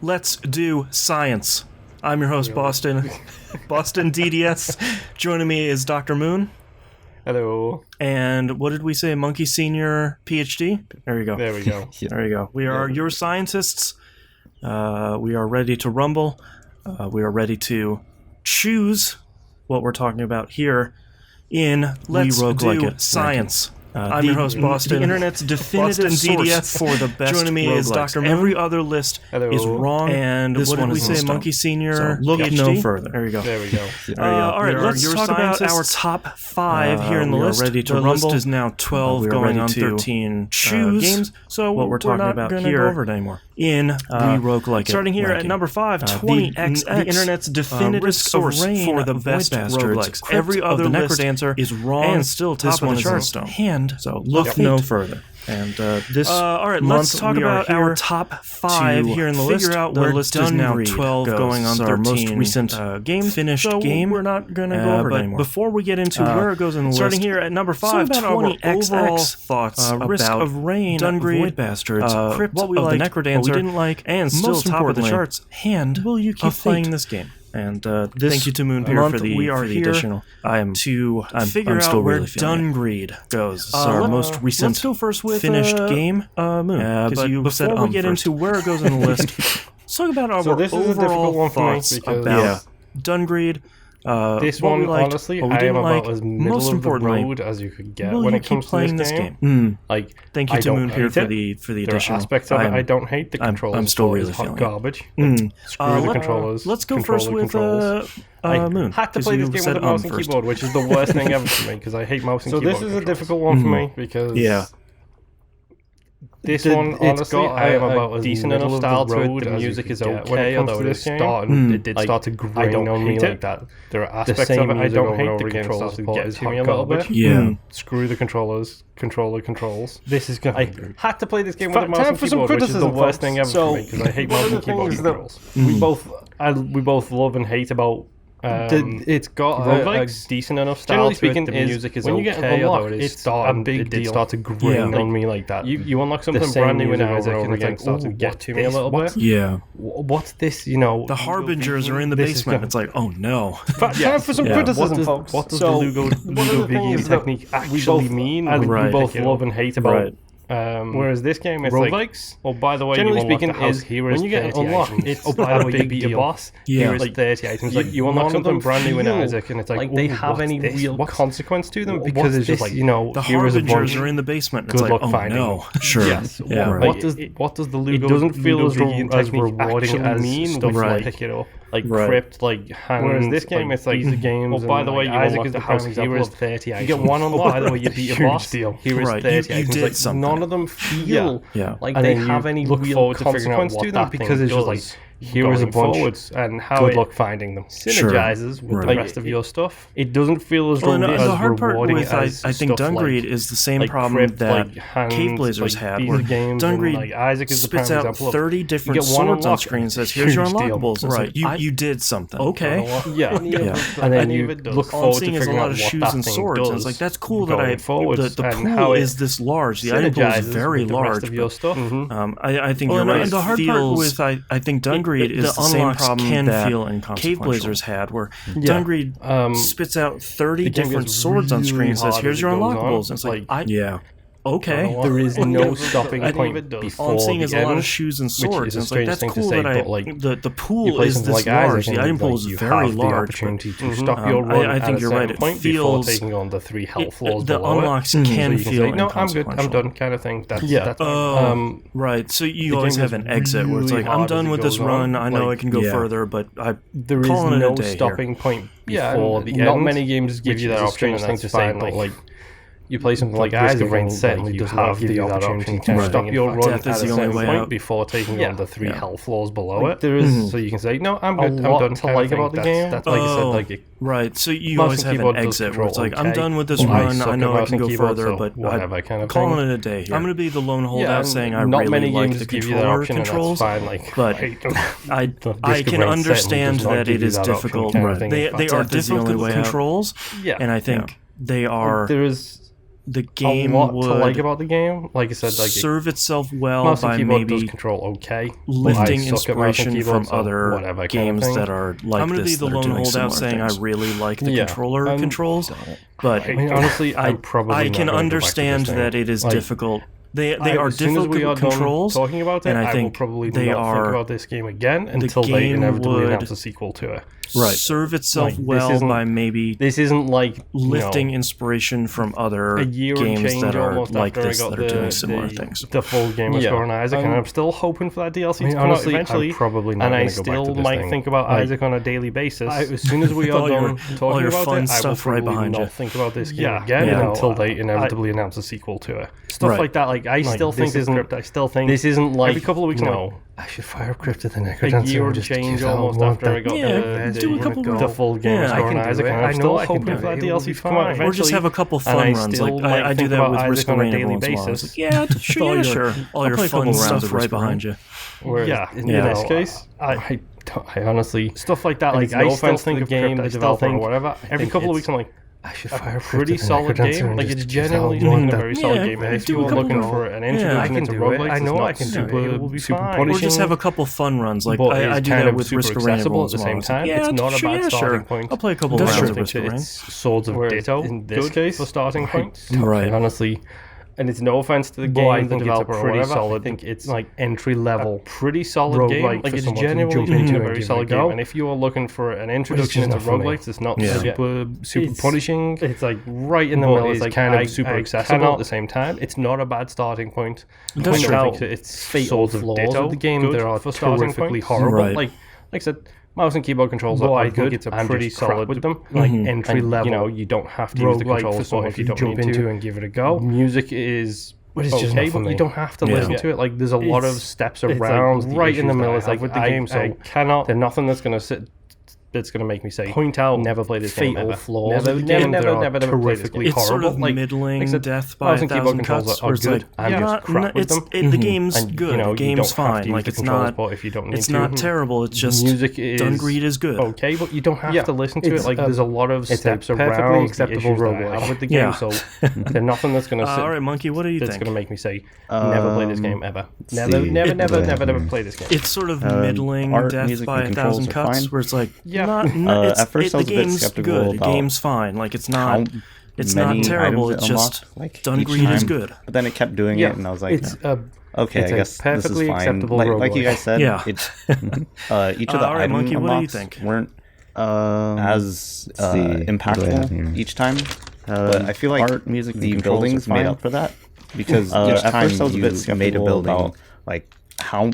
let's do science. I'm your host, Boston DDS. Joining me is Dr. Moon. Hello. And what did we say? Monkey Senior PhD? There you go. There we go. There you go. We are your scientists. We are ready to rumble. We are ready to choose what we're talking about here in Let's Do Science. I'm your host, Boston. The internet's definitive source for the best. Joining me is Dr. Moon. Every other list is wrong. And this what did we say? Monkey Senior. So look PhD? No further. There you go. There we go. All right, let's talk about our top 5 here in the list. Ready to rumble. List is now 12, going on 13. Choose games. So what we're talking about here go over it anymore. In Roguelike. Starting here at number 5, 20XX. The internet's definitive source for the best roguelikes. Every other list is wrong and still top of the charts. So look no further. And this all right, let's talk about our top 5 here in the list. Figure out where the list is now 12, going on 13. Our most recent game, finished game. We're not going to go over it anymore. Before we get into where it goes in the list, starting here at number 5, 20XX thoughts Risk of Rain, Dungreed, Void Bastards, Crypt of the Necrodancer, what we didn't like, and still top of the charts. And will you keep playing this game? And this thank you to Moonpeer for the additional. I'm figure out where Dungreed goes. This is our most recent let's go first with, finished game. Moon, because you said before we get into where it goes on the list, let's talk about our overall thoughts about Dungreed. This one, honestly, I am about as middle of the road as you could get when it comes to this game. Like, thank you to Moonpeer for the additional. Aspects of it I don't hate. The controllers I'm still really feeling garbage. Screw the controllers. Let's go first with Moon. I had to play this game with a mouse and keyboard, which is the worst thing ever for me because I hate mouse and keyboard. So this is a difficult one for me because this one, honestly, I am about as decent enough style to it. The music is okay, although it did start to grain on me like that. There are aspects of it I don't hate. The controls get to me a little bit. Screw the controllers. Controls. This is good. I had to play this game with a mouse and keyboard, which is the worst thing ever for me because I hate mouse and keyboard controls. We both love and hate about. It's got a decent enough style to it. The music is when you get although it did start to grain on me like that. You unlock something brand new in Isaac and it starts to get to me a little bit. Yeah. What's this, you know? The Harbingers are in the basement. It's like, oh no. Time for some criticism, folks. What does the Lugo Viggy technique actually mean? We both love and hate about whereas this game is Roguelikes? Well, by the way, generally speaking, when you get unlocked, it's by the way you beat a boss. Here is 30 items. Like you unlock something brand new in Isaac, and it's like they have any real consequence to them because it's just like the Harbingers are in the basement. Good luck finding. No, sure. Yes. What does the Lugo? It doesn't feel as rewarding as stuff like pick it up. Like Crypt, like Hands. Whereas this game, it's like the games. Well, by the way, Isaac is the house. Here is 30 items. You get one unlock. By the way, you beat a boss. Here is 30 items. Like none of them feel like they have any real consequence to them because it's just like here is a bunch and how good luck finding them synergizes with the rest of your stuff. It doesn't feel as the hard part with I think Dungreed is the same problem that Cave Blazers had, where Dungreed spits out 30 different swords on screen and says, "Here's your unlockables." Right, you did something. Okay, and then you look forward to figuring out what shoes and swords. And it's like that's cool that the pool is this large. The item pool is very large. I think you're right. The hard part with I think Dungreed is the same problem that Cave Blazers had, where Dungreed spits out 30 different swords on screen and says, "Here's your unlockables." And it's like, okay. There is no stopping point before all I'm seeing is a lot of shoes and swords. And it's like, that's cool that the pool is this large. The item pool is very large. I think you're right. It feels taking on the 3 health floors the unlocks can feel no, I'm good, I'm done kind of thing. Right. So you always have an exit where it's like, I'm done with this run. I know I can go further, but there is no stopping point before the end. Not many games give you that option, and that's fine. Like you play something like Risk of Rain certainly does have the opportunity to stop your run at a certain point before taking on the 3 health floors below it. There is, so you can say, no, I'm good, I'm done to like about the game. That's like I said, right, so you always have an exit where it's like, I'm done with this run, I know I can go further, but I'm calling it a day here. I'm going to be the lone holdout saying I really like the controller controls, but I can understand that it is difficult. They are difficult controls, and I think they are... the game a lot would to like about the game. Like I said, like serve itself well mouse and by keyboard maybe does control okay. lifting I suck at mouse and inspiration keyboard, from so other whatever games kind of that are like I'm gonna this. be the lone holdout saying I really like the controller controls, but I mean, honestly, I can understand that it is difficult. They are difficult controls, talking about it, and I think will probably they not think about this game again until they inevitably announce a sequel to it. Right. Serve itself well by maybe this isn't like lifting inspiration from other games that are like this that are doing similar things. The full game of Score on Isaac, and I'm still hoping for that DLC to come out eventually. I'm probably not, and I still might think about Isaac on a daily basis. As soon as we are done talking about it, I will probably not think about this game again until they inevitably announce a sequel to it. Stuff like that, like I still think this isn't like every couple of weeks. No, I should fire up Crypt of the Necrodancer. A year would change almost after I got the full game of Score on Isaac. I'm still hoping for that DLC to come out eventually. Or just have a couple fun runs. Like I do that with Risk on a daily basis. Yeah, sure. All your fun stuff right behind you. In this case, I honestly stuff like that. Like I still think of game, the developer or whatever. Every couple of weeks, I'm like, I should fire a pretty solid game. Like it's generally a very solid game. And if you were looking for an introduction into Roguelikes, I know I can do it. It will be fine. Or just have a couple fun runs. Like I do that with Risk of Rain at the same time. It's not a bad starting point. I'll play a couple rounds of Risk of Rain. Swords of Ditto in this case for starting points. Right. Honestly. And it's no offense to the game, the developer, pretty solid. I think it's like entry level, pretty solid game. Like it's genuinely a very solid game. And if you are looking for an introduction into roguelikes, it's not super punishing. It's like right in the middle. It's like kind of super accessible at the same time. It's not a bad starting point. That's true. It's fatal flaws of the game. There are terrifically horrible. Like I said. Mouse and keyboard controls are good. I think it's a pretty solid with them. Like entry level. You know, you don't have to use the controls for if you don't jump into and give it a go. Music is okay, but you don't have to listen to it. Like there's a lot of steps around right in the middle. It's like with the game, so there's nothing that's gonna sit. That's going to make me say, point out, never play this game ever. Flaws never terrifically it's horrible. It's sort of middling death by 1,000 cuts, where it's like, I'm just crap with them. The game's good, the game's fine. Like it's not terrible, it's just music is Dungreed is good. Okay, but you don't have to listen to it. Like there's a lot of steps around acceptable roguelike with the game, so there's nothing that's going to sit. All right, Monkey, what do you think? That's going to make me say, never play this game ever. Never play this game. It's sort of middling death by 1,000 cuts, where it's like, at first I was the a bit game's skeptical good. about The game's fine. Like it's not terrible. It's just Dungreed is good. But then it kept doing it, and I was like, okay, I guess this is fine. Like you guys said, each of the item unlocks weren't as impactful each time. But I feel like art, music, the buildings made up for that, because each time you made a building, like how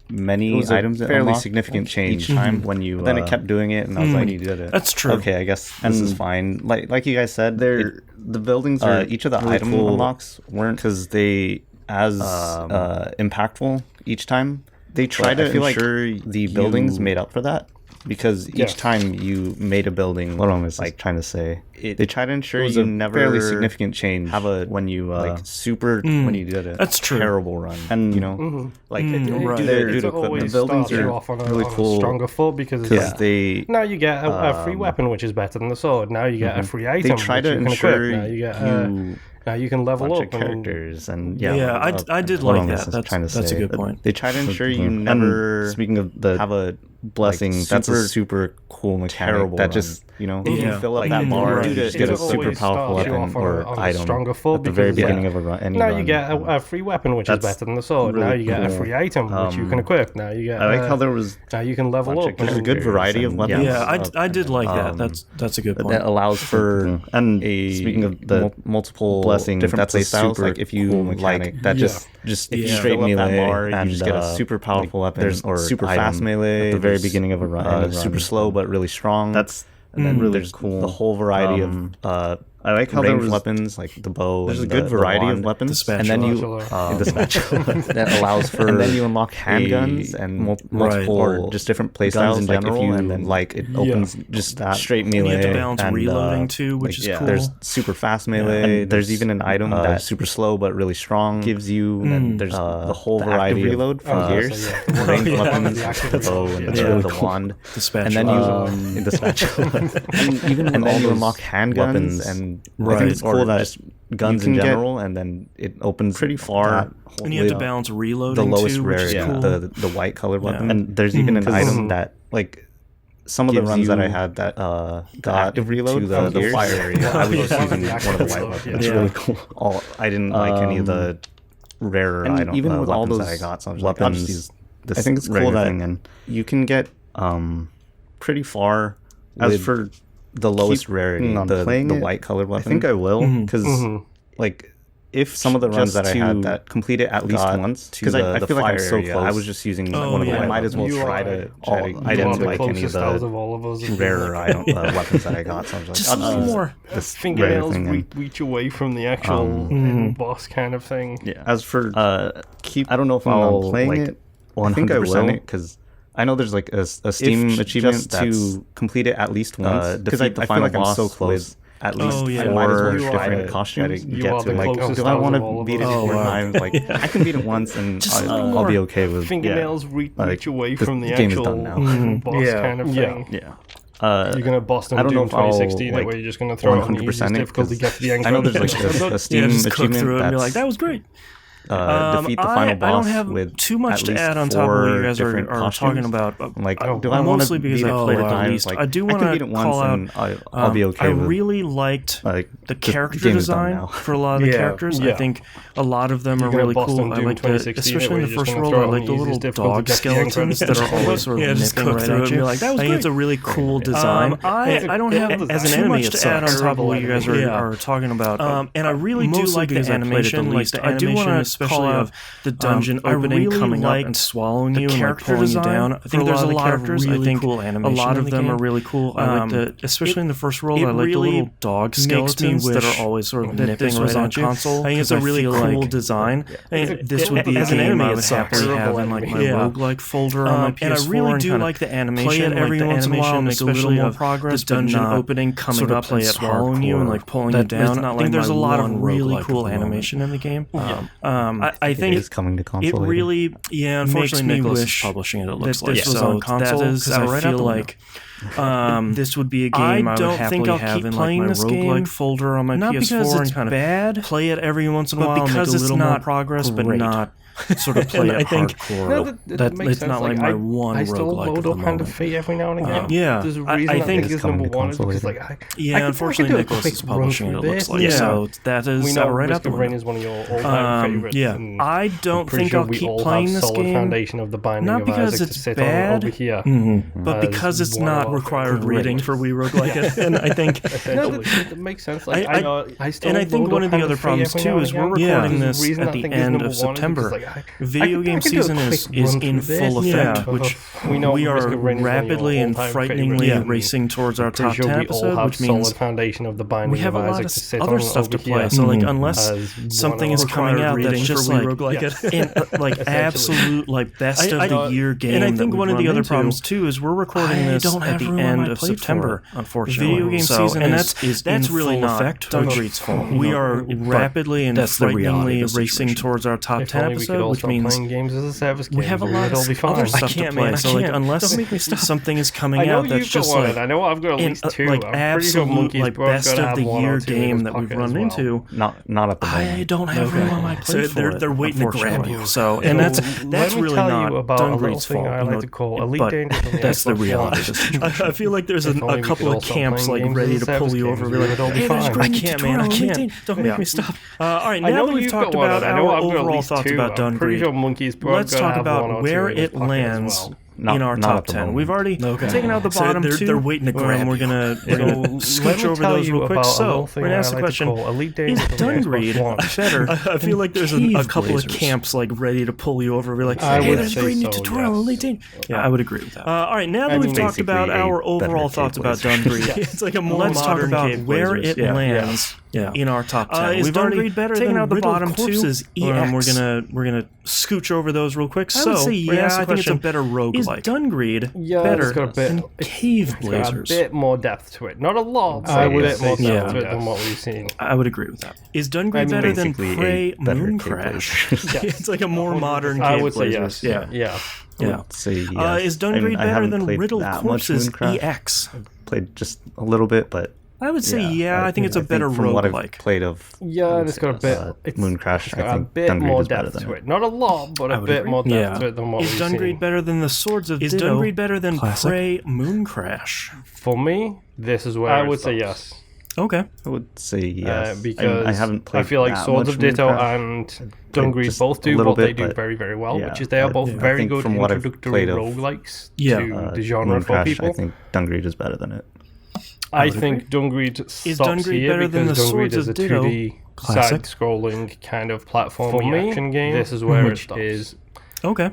many items fairly significant change each time when you then it kept doing it, and I was like, you did it. That's true. Okay, I guess this is fine. Like you guys said, the buildings are each of the really item unlocks weren't because they as impactful each time. They try to ensure the buildings made up for that, because each time you made a building, what am I like trying to say? They try to ensure you never fairly significant change have a when you like super when you did it. That's true. Terrible run, and you know like due to equipment, the buildings are really cool. Stronger foot because they now you get a free weapon which is better than the sword. Now you get a free item. They try to ensure now you can level up characters and I did like that. That's a good point. They try to ensure you never. Speaking of have a blessing, that's a super cool mechanic that just if you fill up that bar, you just get a super powerful weapon or item stronger foot at the very beginning of a run. Now you get a free weapon which is better than the sword. Now you get a free item which you can equip. Now you get. I like how there was. Now you can level up. There's a good variety of weapons. Yeah, I did like that. That's a good point. That allows for and speaking of the multiple blessing, different play styles. Like if you like that, just straight melee and you just get a super powerful weapon. There's super fast melee at the very beginning of a run. Super slow but really strong. And then really there's cool. The whole variety of I like how there's weapons like the bow. There's a good variety of weapons, and then you the spatula that allows for. And then you unlock handguns and multiple or just different playstyles in general. Like if you and then it opens just straight melee. You have to balance reloading too, which is cool. There's super fast melee. There's even an item that's super slow but really strong. Gives you. And there's the whole variety of reload from gears, ranged weapons, the bow, and the wand, the spatula, and then you the spatula, and then you unlock handguns and and I think it's cool that it's guns in general, and then it opens pretty far. And you have to balance reloading the lowest too, rarity, which is cool. the white colored weapon. And there's even an item that like some of the runs that I had that got active reload to the fire area. I was just using one of the white weapons. It's really cool. I didn't like any of the rarer items, even with all those that I got. So weapons, I think it's cool that you can get pretty far. As for the lowest rarity, the white colored weapon, I think I will, because like if some of the runs that I had that completed at least once, because I feel like I'm so close. I was just using one of the. I might as well try to. I didn't like any of the rarer weapons that I got. So I was like, just a little more. This fingernails reach away from the actual boss kind of thing. Yeah. As for I don't know if I'll playing it. Well, I think I will, because I know there's like a Steam achievement to complete it at least once. Because I feel like I'm so close. At least 4 different costumes to get to. Like, do I want to beat it 4 times? Like, I can beat it once, and I'll be okay with fingernails reach away from the actual boss kind of thing. Yeah. You're gonna bust them Doom 2016 that way. You're just gonna throw it on the easiest difficulty to get to the end. I know there's like a Steam achievement and be like, that was great. Defeat the final boss. I don't have with too much to add on top of what you guys are talking about. Like, do I want to because I played it the least. Like, I do want to call out. I'll be okay. I really liked the character design for a lot of the characters. I think a lot of them are really cool. I like especially in the first world. I like the little dog skeletons that are always sort of nipping right at you. I think it's a really cool design. I don't have as an enemy to add on top of what you guys are talking about. And I really do like the animation. I do want to especially of the dungeon opening, coming up and swallowing you and like pulling you down. I think there's a lot of really cool animation. A lot of them are really cool. I like especially in the first world, I like the little dog skeletons that are always sort of nipping right on console. I think it's a really cool design. This would be a game I would happily have in like my roguelike folder on my PS4. And I really do like the animation. Play it every once in a while, make a little more progress. The dungeon opening, coming up and swallowing you and like pulling you down. I think there's a lot of really cool animation in the game. I think it is coming to console. It really, unfortunately, Nicholas is publishing it. It looks like this was on console. Because I feel like this would be a game I would happily have in like my roguelike folder on my PS4. Not because it's kind of bad. Play it every once in a while, because make a little more progress, but not sort of play it hardcore. It's not like my one roguelike. I still load up Hand of Fate every now and again. There's a reason I think it's number one. Because like, unfortunately, Nicholas is publishing it. It looks like so. That is right up the Rain is one of your all-time favorites. I don't think I'll keep playing this game. Not because it's bad, but because it's not required reading for We Roguelike It. And I think that makes sense. And I think one of the other problems too is we're recording this at the end of September. Video game season is in full effect, which we are rapidly and frighteningly racing towards our top 10 episode, which means we have a lot of other stuff to play. So like unless something is coming out that's just like absolute like best of the year game. And I think one of the other problems too is we're recording this at the end of September, unfortunately. Video game season that's really not Dungreed's fault. We are rapidly and frighteningly racing towards our top 10 episode, which means games as a service game. We have a lot of other stuff to play. So like unless something is coming out that's just like I know I've got at least 2. Like absolute like best of the year game that we've run into. Not at the moment. I don't have room on my plate for it. They're waiting to grab you. So and that's really not Dungreed's fault. I like to call Elite Dangerous. That's the reality. I feel like there's a couple of camps like ready to pull you over. Like, I can't, man. I can't. Don't make me stop. All right, now that we've talked about our overall thoughts about Dungreed, let's talk about where it lands in our top 10. We've already taken out the bottom 2. They're waiting to grab. We're gonna scooch over those real quick. So we're gonna ask the question: is Dungreed better? I feel like there's a couple of camps like ready to pull you over. We're like, hey, there's a great new tutorial on Elite Dangerous. Yeah, I would agree with that. All right, now that we've talked about our overall thoughts about Dungreed, it's like a more let's talk about where it lands. In our top 10. We've already taken out the bottom 2. We're gonna scooch over those real quick. So I would say I think it's a better roguelike. Is Dungreed better than Cave Blazers? A bit more depth to it. Not a lot, but a bit more depth to it than what we've seen. I would agree with that. Is Dungreed better than Prey Moon Crash? It's like a more modern Cave Blazers. I would say yes. Yeah. Is Dungreed better than Riddle Corpses EX? Played just a little bit, but I would say, I think it's a better from what I've roguelike. played of. Yeah, it's got a bit. Mooncrash, I think a bit Dungreed more is better depth than to it. Not a lot, but a bit more depth to it than what we've seen. Is Dungreed better than the Swords of Ditto? Is Dungreed better than Prey Mooncrash? For me, this is where I would say yes. Okay. I would say yes. Because I haven't played. I feel like Swords of Ditto and Dungreed both do what they do very, very well, which is they are both very good introductory roguelikes to the genre for people. I think Dungreed is better than it. I think Dungreed stops here because Dungreed is a 2D side-scrolling kind of platforming action game. This is where it is. Okay.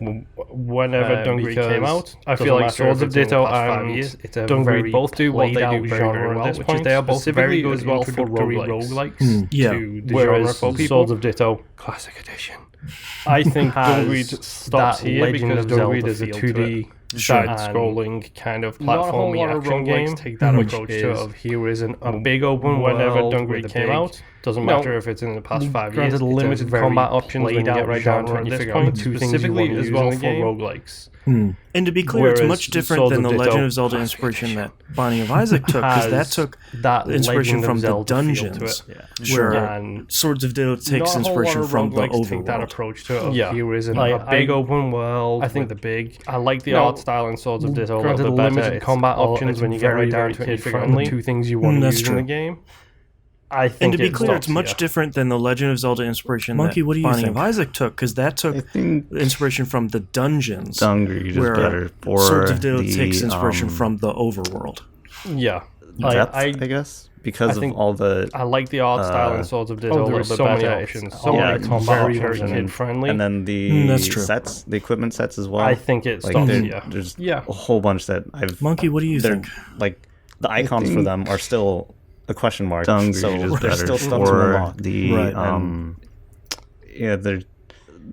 Whenever Dungreed came out, I feel like Swords of Ditto and Dungreed both do what they do very well, which is they are both very good as well for roguelikes to the genre for people. Swords of Ditto Classic Edition. I think Dungreed stops here because Dungreed is a 2D side-scrolling kind of platforming action game. Take that approach to here isn't a big open whenever Dungreed came out. Doesn't matter if it's in the past 5 years. Granted, limited combat options when you get right down to this point, specifically as well for roguelikes. And to be clear, it's much different than the Legend of Zelda inspiration that Binding of Isaac took, because that took inspiration from the dungeons, where Swords of Ditto takes inspiration from the overworld. That approach to here isn't a big open world. I think I like the art style in Swords of Ditto. Granted, limited combat options when you get right down to it. The two things you want to use in the game. And to be clear, it's much different than the Legend of Zelda inspiration that Binding of Isaac took, because that took inspiration from the dungeons. Dungreed is better for Swords of Ditto takes inspiration from the overworld. Yeah. Depth, I guess, because of all the... I like the art style in Swords of Ditto a little bit better. Options. So many combat options, very kid-friendly. And then the sets, the equipment sets as well. I think it stops There's a whole bunch that I've... Monkey, what do you think? Like, the icons for them are still... a question mark. Dungreed so there's still stuff to unlock. Their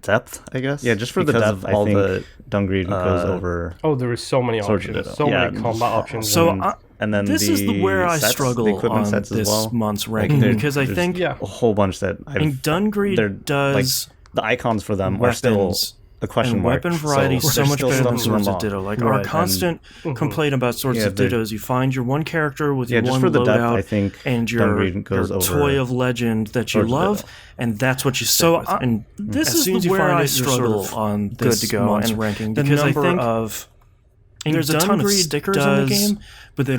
depth, I guess. Yeah, just for the depth, all the Dungreed goes over. Oh, there is so many options, so many combat options. So and then this is where I struggle the equipment on sets as well. This month's ranking, because I think a whole bunch that Dungreed does the icons for them are still a question mark. Weapon variety is so much better than Swords of Ditto. Like our constant complaint about Swords of Ditto is you find your one character with your one loadout and your toy of legend that you love, and that's what you stick with. And this is where I struggle on this month's ranking, because I think there's a ton of stickers in the game, but they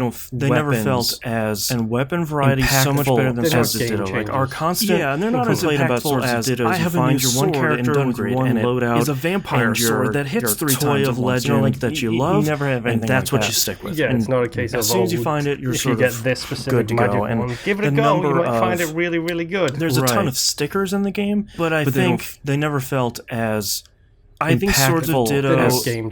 never felt as weapon variety so much better than Swords of Ditto. Like our constant and they're not as impactful about Swords of Ditto. I have find your one character with one loadout is a vampire sword that hits 3 times of legend that you love, and that's what you stick with. Yeah, it's not a case of as soon as you find it, you're sort of this specific magic one, give it a go. You might find it really, really good. There's a ton of stickers in the game, but I think they never felt as... I think Swords of Ditto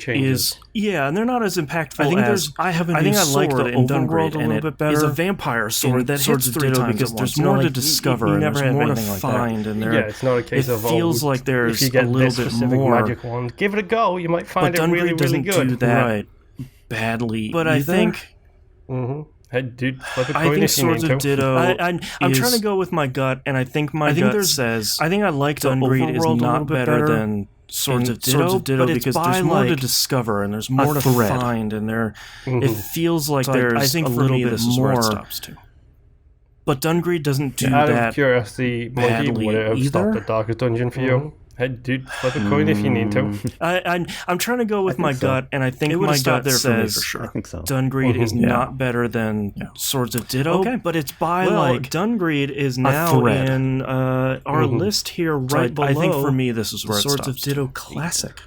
is and they're not as impactful as I like the Dungreed, and it is a vampire sword that hits 3 times because there's more to discover and there's more to find, and it's not a case of feels like there's a little bit more. Magic wand, give it a go. You might find it really, really good. Do that badly, but I think. Hey, dude, flip a coin I think if you Swords need of Ditto. I'm trying to go with my gut, and I think my gut says I like Dungreed is not better than Swords of Ditto because there's more to discover and there's more to find, and it feels like there's a little bit more. But Dungreed doesn't do that. Out of curiosity, Monkey, would it have stopped the Darkest Dungeon for you? Hey, dude, flip a coin if you need to. I'm trying to go with my gut, and I think my gut says for sure. I think so. Dungreed is not better than Swords of Ditto, but it's Dungreed is now in our list here right below. I think for me this is where it stops. Swords of Ditto Classic.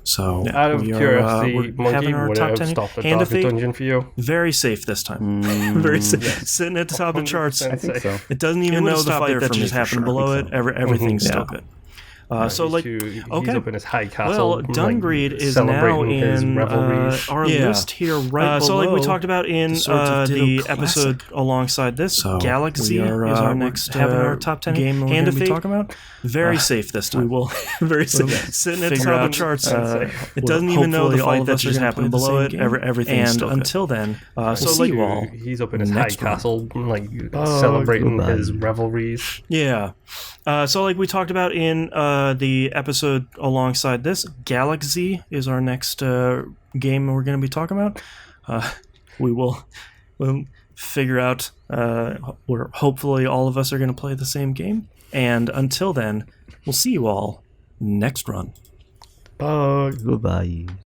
So out of curiosity, Monkey, would it have stopped the Darkest Dungeon for you? Very safe this time. Very safe. Sitting at the top of the charts. I think so. It doesn't even know the fight that just happened below it. Everything's still good. He's up in his high castle. Well, Dungreed is now in our list here right below. So like we talked about in the episode alongside this, Galaxy is our next having our top 10 game we're going to be talking about. Very safe this time. We will very safe. Sitting at the top of the charts. It doesn't even know the fight that just happened below it. Everything's still good. Until then, so like he's up in his high castle, like celebrating his revelries. Yeah. So like we talked about in the episode alongside this, Galaxy is our next game we're going to be talking about. figure out where hopefully all of us are going to play the same game. And until then, we'll see you all next run. Bye. Goodbye.